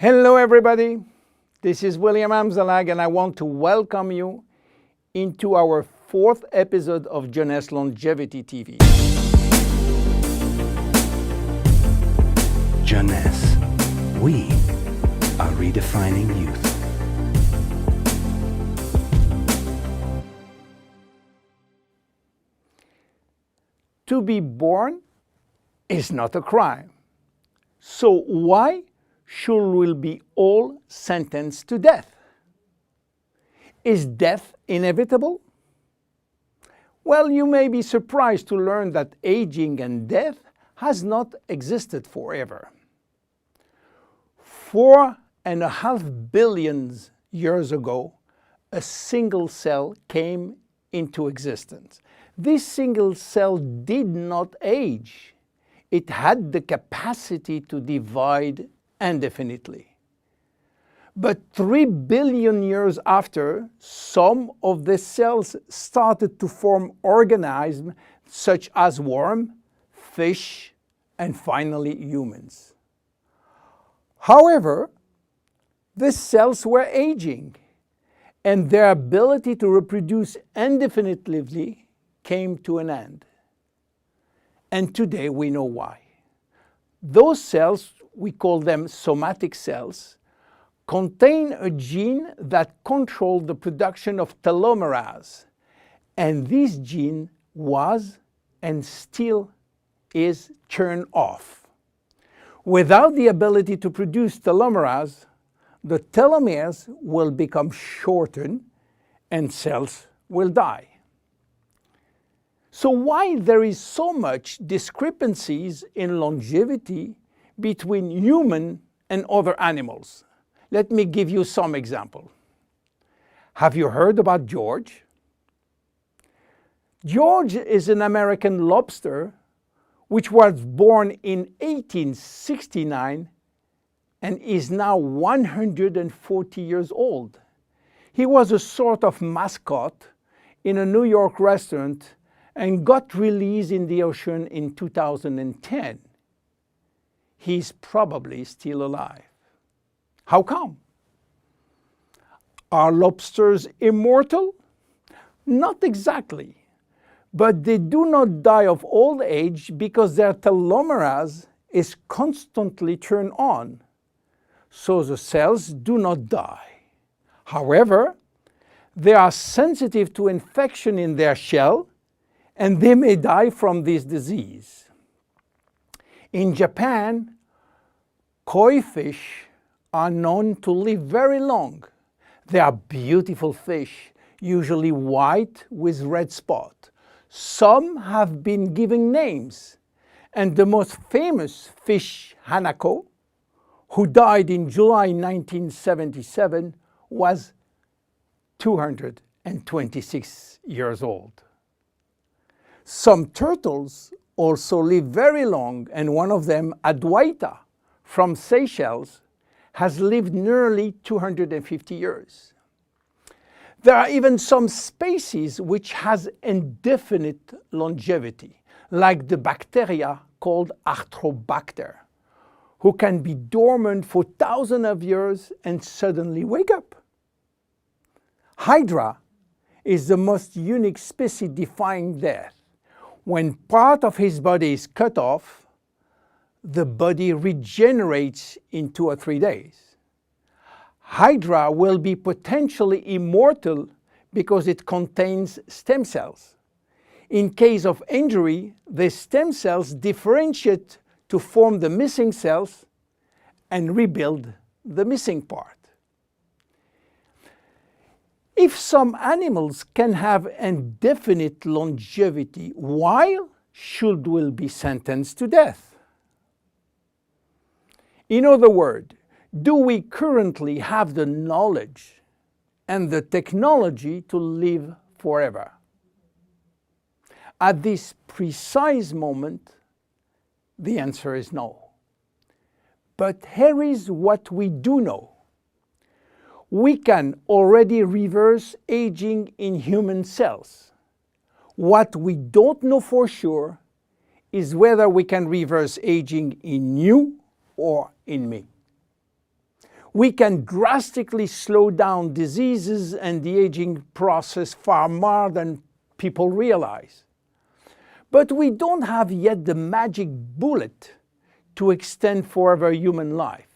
Hello everybody, this is William Amzalag and I want to welcome you into our fourth episode of Jeunesse Longevity TV. Jeunesse, we are redefining youth. To be born is not a crime. So why should we be all sentenced to death? Is death inevitable? Well, you may be surprised to learn that aging and death has not existed forever. 4.5 billion years ago, a single cell came into existence. This single cell did not age. It had the capacity to divide indefinitely. But 3 billion years after, some of the cells started to form organisms such as worms, fish, and finally humans. However, these cells were aging, and their ability to reproduce indefinitely came to an end. And today we know why. Those cells, we call them somatic cells, contain a gene that controls the production of telomerase. And this gene was and still is turned off. Without the ability to produce telomerase, the telomeres will become shortened and cells will die. So why there is so much discrepancies in longevity between human and other animals? Let me give you some example. Have you heard about George? George is an American lobster which was born in 1869 and is now 140 years old. He was a sort of mascot in a New York restaurant and got released in the ocean in 2010. He's probably still alive. How come? Are lobsters immortal? Not exactly, but they do not die of old age because their telomerase is constantly turned on, so the cells do not die. However, they are sensitive to infection in their shell, and they may die from this disease. In Japan, koi fish are known to live very long. They are beautiful fish, usually white with red spot. Some have been given names, and the most famous fish, Hanako, who died in July 1977, was 226 years old. Some turtles also live very long, and one of them, Adwaita, from Seychelles, has lived nearly 250 years. There are even some species which has indefinite longevity, like the bacteria called Arthrobacter, who can be dormant for thousands of years and suddenly wake up. Hydra is the most unique species defying death. When part of his body is cut off, the body regenerates in 2 or 3 days. Hydra will be potentially immortal because it contains stem cells. In case of injury, the stem cells differentiate to form the missing cells and rebuild the missing part. If some animals can have indefinite longevity, why should we be sentenced to death? In other words, do we currently have the knowledge and the technology to live forever? At this precise moment, the answer is no. But here is what we do know. We can already reverse aging in human cells. What we don't know for sure is whether we can reverse aging in you or in me. We can drastically slow down diseases and the aging process far more than people realize. But we don't have yet the magic bullet to extend forever human life.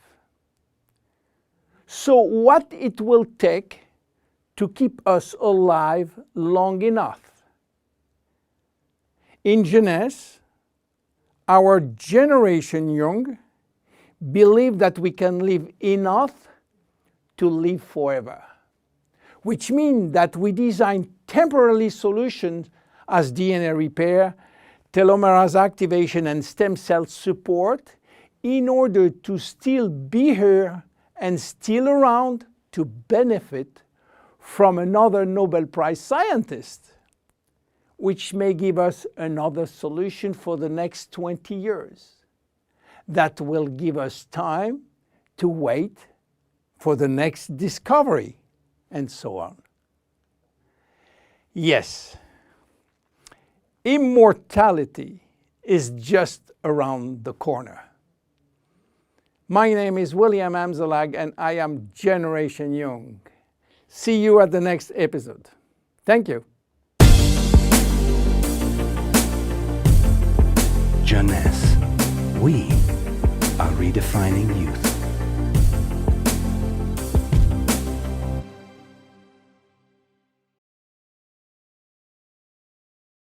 So what it will take to keep us alive long enough? In Jeunesse, our generation young believe that we can live enough to live forever, which means that we design temporary solutions as DNA repair, telomerase activation, and stem cell support in order to still be here and still around to benefit from another Nobel Prize scientist, which may give us another solution for the next 20 years. That will give us time to wait for the next discovery, and so on. Yes, immortality is just around the corner. My name is William Amzalag, and I am Generation Young. See you at the next episode. Thank you. Jeunesse. We are redefining youth.